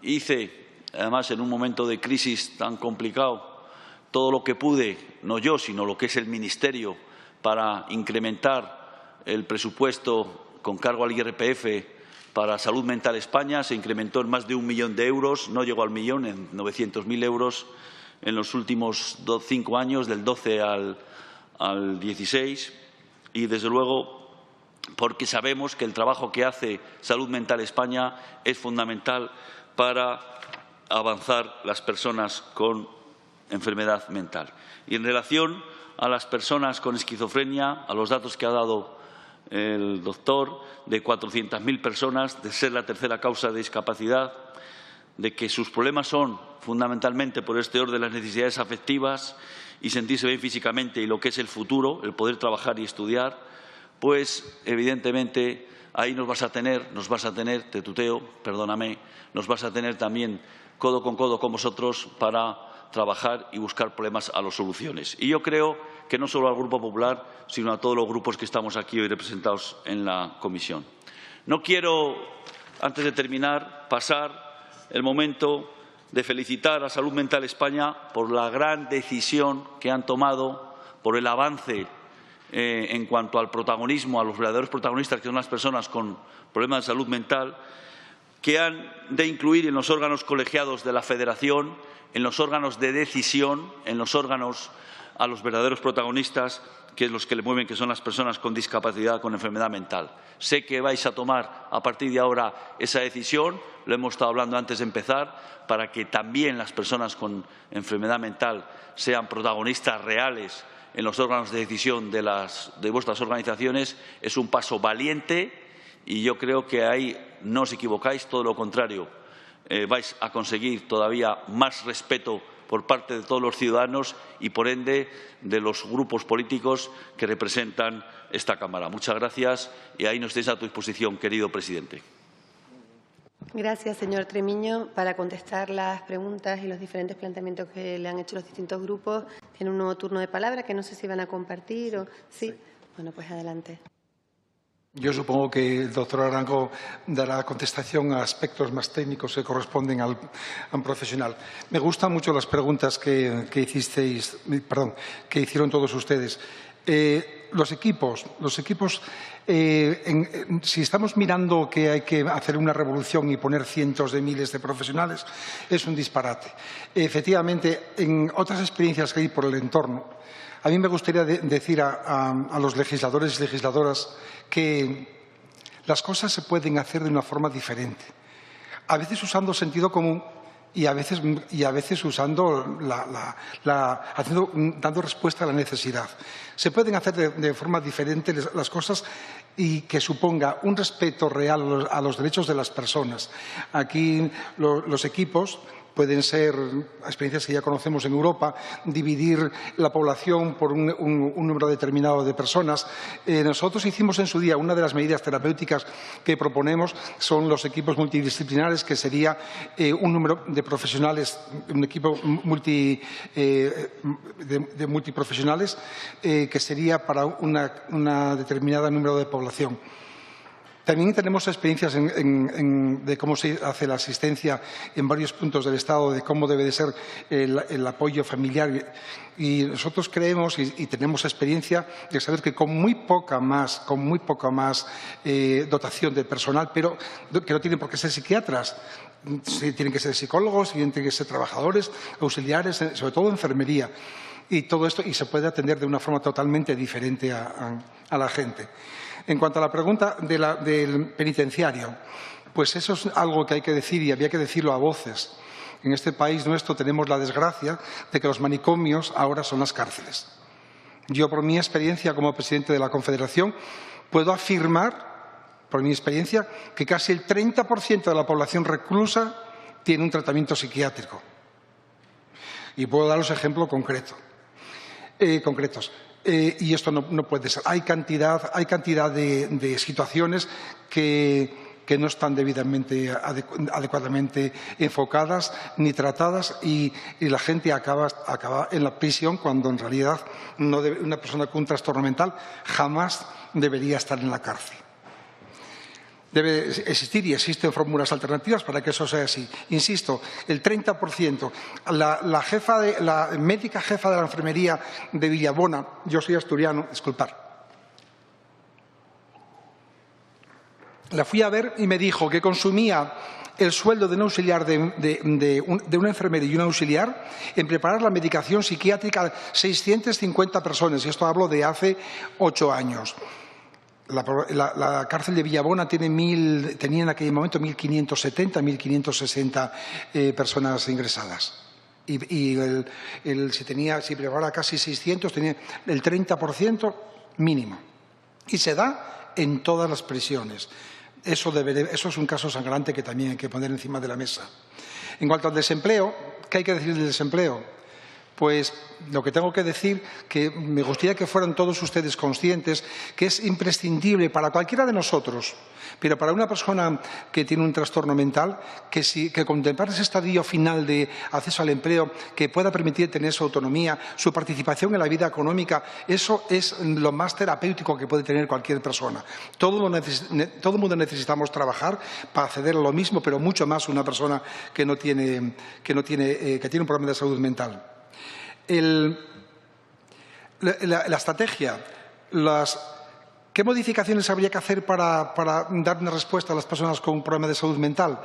hice, además en un momento de crisis tan complicado, todo lo que pude, no yo, sino lo que es el Ministerio, para incrementar el presupuesto con cargo al IRPF para Salud Mental España se incrementó en más de 1 millón de euros, no llegó al millón, en 900.000 euros en los últimos 5 años, del 12 al 16, y desde luego porque sabemos que el trabajo que hace Salud Mental España es fundamental para avanzar las personas con enfermedad mental. Y en relación a las personas con esquizofrenia, a los datos que ha dado el doctor, de 400.000 personas, de ser la tercera causa de discapacidad, de que sus problemas son fundamentalmente por este orden las necesidades afectivas y sentirse bien físicamente y lo que es el futuro, el poder trabajar y estudiar, pues evidentemente ahí nos vas a tener, te tuteo, perdóname, nos vas a tener también codo con vosotros para trabajar y buscar problemas a las soluciones. Y yo creo que no solo al Grupo Popular, sino a todos los grupos que estamos aquí hoy representados en la comisión. No quiero, antes de terminar, pasar el momento de felicitar a Salud Mental España por la gran decisión que han tomado, por el avance en cuanto al protagonismo, a los verdaderos protagonistas, que son las personas con problemas de salud mental, que han de incluir en los órganos colegiados de la Federación, en los órganos de decisión, en los órganos a los verdaderos protagonistas, que es los que le mueven, que son las personas con discapacidad, con enfermedad mental. Sé que vais a tomar a partir de ahora esa decisión, lo hemos estado hablando antes de empezar, para que también las personas con enfermedad mental sean protagonistas reales en los órganos de decisión de vuestras organizaciones. Es un paso valiente y yo creo que ahí no os equivocáis, todo lo contrario, vais a conseguir todavía más respeto por parte de todos los ciudadanos y, por ende, de los grupos políticos que representan esta Cámara. Muchas gracias y ahí nos tenéis a tu disposición, querido presidente. Gracias, señor Tremiño. Para contestar las preguntas y los diferentes planteamientos que le han hecho los distintos grupos, tiene un nuevo turno de palabra que no sé si van a compartir o sí. Bueno, pues adelante. Yo supongo que el doctor Arango dará contestación a aspectos más técnicos que corresponden a un profesional. Me gustan mucho las preguntas que hicieron todos ustedes. Los equipos, si estamos mirando que hay que hacer una revolución y poner cientos de miles de profesionales, es un disparate. Efectivamente, en otras experiencias que hay por el entorno, a mí me gustaría decir a los legisladores y legisladoras que las cosas se pueden hacer de una forma diferente. A veces usando sentido común y a veces usando dando respuesta a la necesidad. Se pueden hacer de forma diferente las cosas y que suponga un respeto real a los derechos de las personas. Aquí los equipos pueden ser experiencias que ya conocemos en Europa, dividir la población por un número determinado de personas. Nosotros hicimos en su día una de las medidas terapéuticas que proponemos son los equipos multidisciplinares, que sería un número de profesionales, un equipo de multiprofesionales que sería para una determinada número de población. También tenemos experiencias de cómo se hace la asistencia en varios puntos del Estado, de cómo debe de ser el apoyo familiar. Y nosotros creemos y tenemos experiencia de saber que con muy poca más dotación de personal, pero que no tienen por qué ser psiquiatras, tienen que ser psicólogos, tienen que ser trabajadores, auxiliares, sobre todo enfermería. Y todo esto, y se puede atender de una forma totalmente diferente a la gente. En cuanto a la pregunta del penitenciario, pues eso es algo que hay que decir y había que decirlo a voces. En este país nuestro tenemos la desgracia de que los manicomios ahora son las cárceles. Yo, por mi experiencia como presidente de la Confederación, puedo afirmar, por mi experiencia, que casi el 30% de la población reclusa tiene un tratamiento psiquiátrico. Y puedo daros ejemplos concretos. Y esto no puede ser. Hay cantidad de situaciones que no están debidamente, adecuadamente enfocadas ni tratadas y la gente acaba en la prisión cuando en realidad una persona con un trastorno mental jamás debería estar en la cárcel. Debe existir y existen fórmulas alternativas para que eso sea así. Insisto, el 30%. La médica jefa de la enfermería de Villabona, yo soy asturiano, disculpad. La fui a ver y me dijo que consumía el sueldo de un auxiliar de una enfermera y un auxiliar en preparar la medicación psiquiátrica a 650 personas. Y esto hablo de hace 8 años. La cárcel de Villabona tenía en aquel momento 1.570, 1.560 personas ingresadas. Y si preparaba casi 600, tenía el 30% mínimo. Y se da en todas las prisiones. Eso es un caso sangrante que también hay que poner encima de la mesa. En cuanto al desempleo, ¿qué hay que decir del desempleo? Pues lo que tengo que decir, que me gustaría que fueran todos ustedes conscientes que es imprescindible para cualquiera de nosotros, pero para una persona que tiene un trastorno mental, que contemplar ese estadio final de acceso al empleo, que pueda permitir tener su autonomía, su participación en la vida económica, eso es lo más terapéutico que puede tener cualquier persona. Todo el mundo necesitamos trabajar para acceder a lo mismo, pero mucho más una persona que tiene un problema de salud mental. La estrategia, ¿qué modificaciones habría que hacer para dar una respuesta a las personas con un problema de salud mental?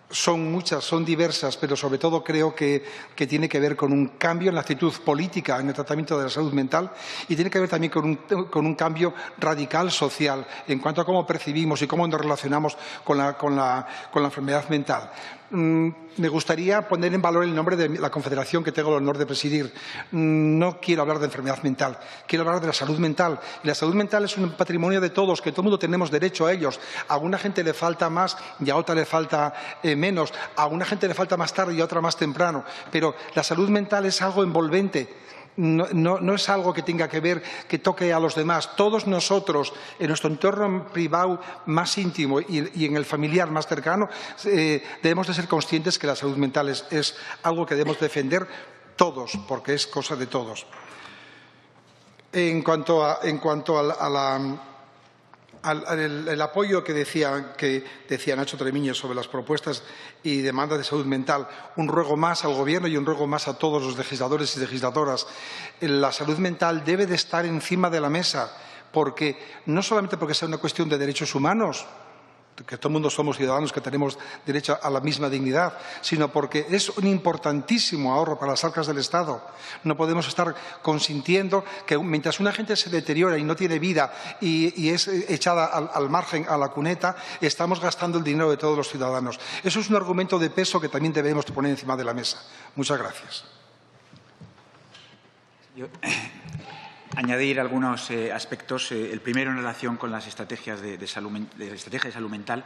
Son muchas, son diversas, pero sobre todo creo que tiene que ver con un cambio en la actitud política en el tratamiento de la salud mental y tiene que ver también con un cambio radical social en cuanto a cómo percibimos y cómo nos relacionamos con la enfermedad mental. Me gustaría poner en valor el nombre de la confederación que tengo el honor de presidir. No quiero hablar de enfermedad mental, quiero hablar de la salud mental. Y la salud mental es un patrimonio de todos, que todo el mundo tenemos derecho a ellos. A alguna gente le falta más y a otra le falta menos. A alguna gente le falta más tarde y a otra más temprano. Pero la salud mental es algo envolvente. No es algo que tenga que ver, que toque a los demás. Todos nosotros, en nuestro entorno privado más íntimo y en el familiar más cercano, debemos de ser conscientes que la salud mental es algo que debemos defender todos, porque es cosa de todos. En cuanto al apoyo que decía Nacho Tremiño sobre las propuestas y demandas de salud mental, un ruego más al Gobierno y un ruego más a todos los legisladores y legisladoras. La salud mental debe de estar encima de la mesa, no solamente porque sea una cuestión de derechos humanos, que todo el mundo somos ciudadanos que tenemos derecho a la misma dignidad, sino porque es un importantísimo ahorro para las arcas del Estado. No podemos estar consintiendo que mientras una gente se deteriora y no tiene vida y es echada al margen, a la cuneta, estamos gastando el dinero de todos los ciudadanos. Eso es un argumento de peso que también debemos poner encima de la mesa. Muchas gracias. Añadir algunos aspectos. El primero en relación con las estrategias de salud mental.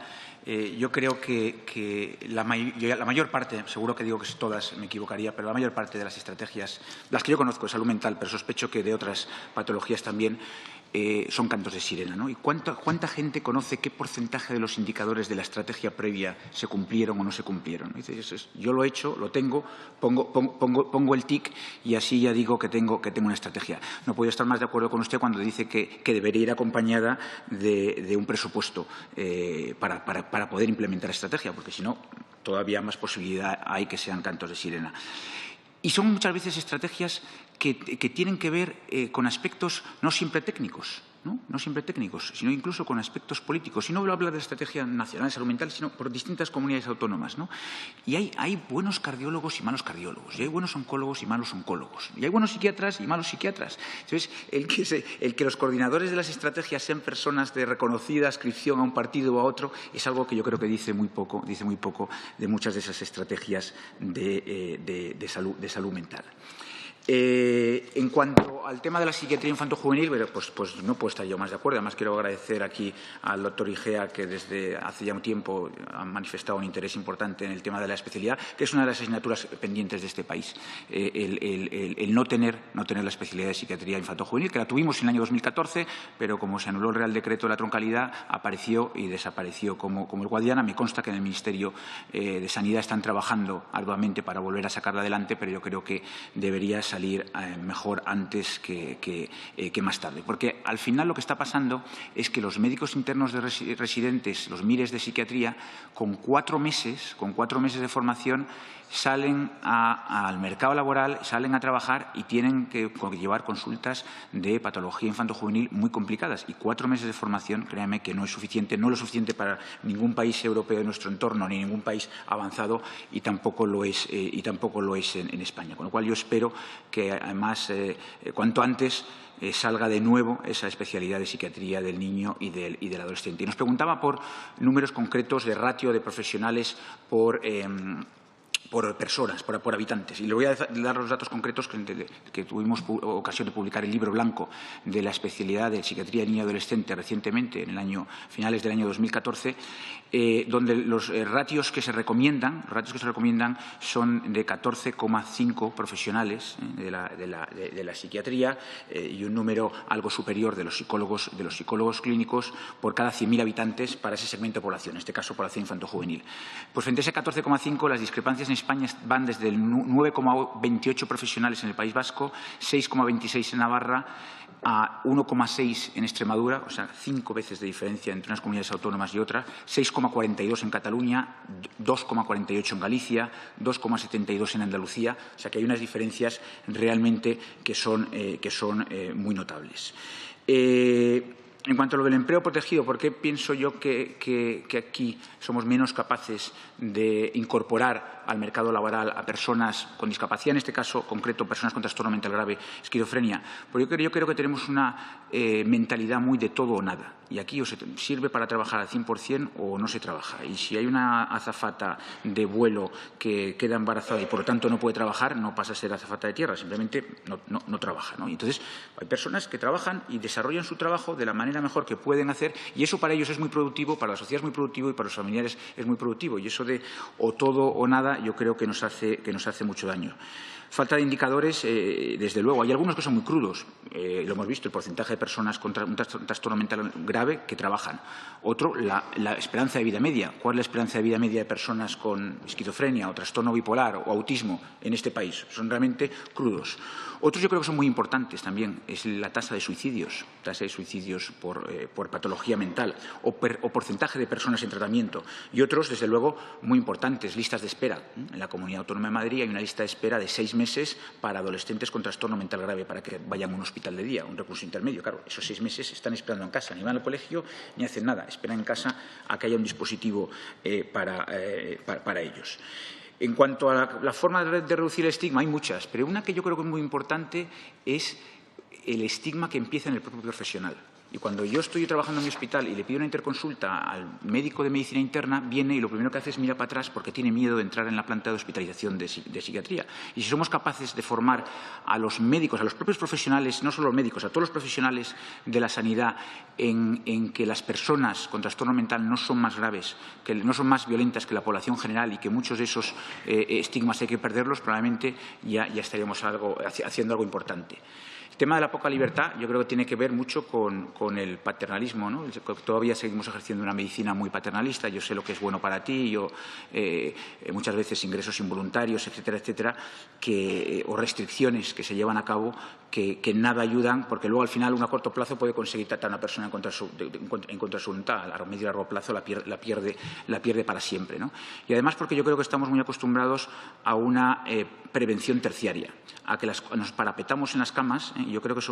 Yo creo que la mayor parte, seguro que digo que todas me equivocaría, pero la mayor parte de las estrategias, las que yo conozco de salud mental, pero sospecho que de otras patologías también, son cantos de sirena, ¿no? ¿Y cuánta gente conoce qué porcentaje de los indicadores de la estrategia previa se cumplieron o no se cumplieron? Yo lo he hecho, lo tengo, pongo el tic y así ya digo que tengo una estrategia. No puedo estar más de acuerdo con usted cuando dice que debería ir acompañada de un presupuesto para poder implementar la estrategia, porque si no, todavía más posibilidad hay que sean cantos de sirena. Y son muchas veces estrategias que tienen que ver con aspectos no siempre técnicos, no siempre técnicos, sino incluso con aspectos políticos. Y no voy a hablar de la Estrategia Nacional de Salud Mental, sino por distintas comunidades autónomas, ¿no? Y hay buenos cardiólogos y malos cardiólogos, y hay buenos oncólogos y malos oncólogos, y hay buenos psiquiatras y malos psiquiatras. Entonces, el que los coordinadores de las estrategias sean personas de reconocida adscripción a un partido o a otro es algo que yo creo que dice muy poco de muchas de esas estrategias de salud mental. En cuanto al tema de la psiquiatría infanto-juvenil, pues no puedo estar yo más de acuerdo. Además, quiero agradecer aquí al doctor Igea, que desde hace ya un tiempo ha manifestado un interés importante en el tema de la especialidad, que es una de las asignaturas pendientes de este país. El no tener la especialidad de psiquiatría infanto-juvenil, que la tuvimos en el año 2014, pero como se anuló el Real Decreto de la troncalidad, apareció y desapareció como el Guadiana. Me consta que en el Ministerio de Sanidad están trabajando arduamente para volver a sacarla adelante, pero yo creo que debería salir mejor antes que más tarde. Porque al final lo que está pasando es que los médicos internos de residentes, los MIRES de psiquiatría, con 4 meses de formación, salen al mercado laboral, salen a trabajar y tienen que llevar consultas de patología infantojuvenil muy complicadas. Y 4 meses de formación, créanme que no es suficiente, no es lo suficiente para ningún país europeo de nuestro entorno, ni ningún país avanzado, y tampoco lo es en España. Con lo cual yo espero que, además, cuanto antes salga de nuevo esa especialidad de psiquiatría del niño y del adolescente. Y nos preguntaba por números concretos de ratio de profesionales por personas, por habitantes. Y le voy a dar los datos concretos que tuvimos ocasión de publicar el libro blanco de la especialidad de psiquiatría de niño y adolescente recientemente, en finales del año 2014, donde los ratios que se recomiendan son de 14,5 profesionales de la psiquiatría y un número algo superior de los psicólogos clínicos por cada 100.000 habitantes para ese segmento de población, en este caso población infantojuvenil. Pues frente a ese 14,5, las discrepancias en España van desde el 9,28 profesionales en el País Vasco, 6,26 en Navarra, a 1,6 en Extremadura, o sea, 5 veces de diferencia entre unas comunidades autónomas y otras, 6,42 en Cataluña, 2,48 en Galicia, 2,72 en Andalucía, o sea que hay unas diferencias realmente que son muy notables. En cuanto a lo del empleo protegido, ¿por qué pienso yo que aquí somos menos capaces de incorporar al mercado laboral a personas con discapacidad, en este caso concreto personas con trastorno mental grave, esquizofrenia? Porque yo creo que tenemos una mentalidad muy de todo o nada. Y aquí o se sirve para trabajar al 100% o no se trabaja. Y si hay una azafata de vuelo que queda embarazada y por lo tanto no puede trabajar, no pasa a ser azafata de tierra, simplemente no trabaja, ¿no? Y entonces hay personas que trabajan y desarrollan su trabajo de la manera mejor que pueden hacer, y eso para ellos es muy productivo, para la sociedad es muy productivo y para los familiares es muy productivo. Y eso de o todo o nada yo creo que nos hace mucho daño. Falta de indicadores, desde luego. Hay algunos que son muy crudos. Lo hemos visto, el porcentaje de personas con un trastorno mental grave que trabajan. Otro, la esperanza de vida media. ¿Cuál es la esperanza de vida media de personas con esquizofrenia o trastorno bipolar o autismo en este país? Son realmente crudos. Otros yo creo que son muy importantes también. Es la tasa de suicidios por patología mental o porcentaje de personas en tratamiento. Y otros, desde luego, muy importantes, listas de espera. En la Comunidad Autónoma de Madrid hay una lista de espera de 6 meses para adolescentes con trastorno mental grave para que vayan a un hospital de día, un recurso intermedio. Claro, esos 6 meses están esperando en casa, ni van al colegio ni hacen nada, esperan en casa a que haya un dispositivo para ellos. En cuanto a la forma de reducir el estigma, hay muchas, pero una que yo creo que es muy importante es el estigma que empieza en el propio profesional. Y cuando yo estoy trabajando en mi hospital y le pido una interconsulta al médico de medicina interna, viene y lo primero que hace es mirar para atrás porque tiene miedo de entrar en la planta de hospitalización de psiquiatría. Y si somos capaces de formar a los médicos, a los propios profesionales, no solo los médicos, a todos los profesionales de la sanidad en que las personas con trastorno mental no son más graves, que no son más violentas que la población general y que muchos de esos estigmas hay que perderlos, probablemente ya estaríamos haciendo algo importante. El tema de la poca libertad yo creo que tiene que ver mucho con el paternalismo, ¿no? Todavía seguimos ejerciendo una medicina muy paternalista. Yo sé lo que es bueno para ti, muchas veces ingresos involuntarios, etcétera, etcétera, o restricciones que se llevan a cabo que nada ayudan, porque luego al final a corto plazo puede conseguir tratar a una persona en contra de su voluntad, a medio y largo plazo la pierde para siempre, ¿no? Y además porque yo creo que estamos muy acostumbrados a una prevención terciaria, a que nos parapetamos en las camas. Yo creo que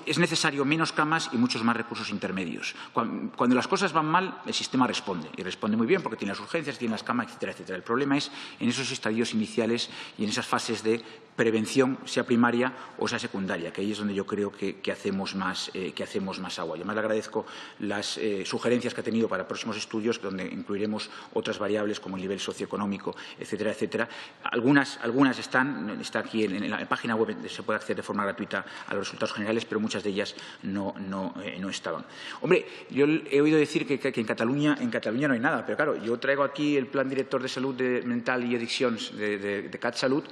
es necesario menos camas y muchos más recursos intermedios. Cuando las cosas van mal, el sistema responde, y responde muy bien porque tiene las urgencias, tiene las camas, etcétera, etcétera. El problema es en esos estadios iniciales y en esas fases de prevención, sea primaria o sea secundaria, que ahí es donde yo creo que hacemos más agua. Yo además le agradezco las sugerencias que ha tenido para próximos estudios, donde incluiremos otras variables como el nivel socioeconómico, etcétera, etcétera. Algunas están aquí en la página web, se puede acceder de forma gratuita a los resultados generales, pero muchas de ellas no estaban. Hombre, yo he oído decir que en Cataluña no hay nada, pero claro, yo traigo aquí el Plan Director de Salud Mental y Adiccions de CatSalut,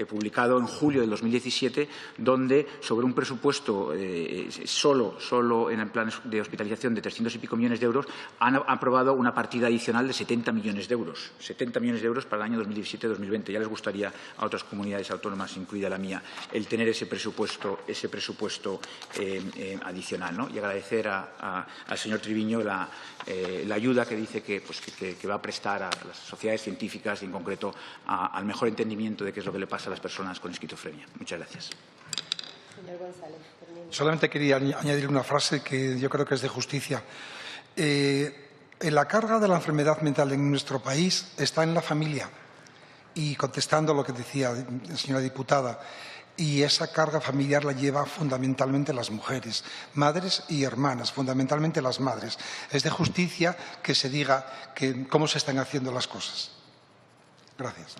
publicado publicado en julio del 2017, donde sobre un presupuesto solo en el plan de hospitalización de 300 y pico millones de euros, han aprobado una partida adicional de 70 millones de euros. 70 millones de euros para el año 2017-2020. Ya les gustaría a otras comunidades autónomas, incluida la mía, el tener ese presupuesto adicional, ¿no? Y agradecer al señor Triviño la ayuda que dice que va a prestar a las sociedades científicas y, en concreto, al mejor entendimiento de qué es lo que le pasa a las personas con esquizofrenia. Muchas gracias. Señor González, solamente quería añadir una frase que yo creo que es de justicia. La carga de la enfermedad mental en nuestro país está en la familia. Y contestando lo que decía la señora diputada, y esa carga familiar la lleva fundamentalmente las mujeres, madres y hermanas, fundamentalmente las madres. Es de justicia que se diga cómo se están haciendo las cosas. Gracias.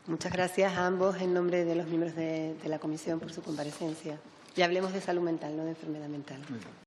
muchas gracias a ambos en nombre de los miembros de la comisión por su comparecencia. Y hablemos de salud mental, no de enfermedad mental.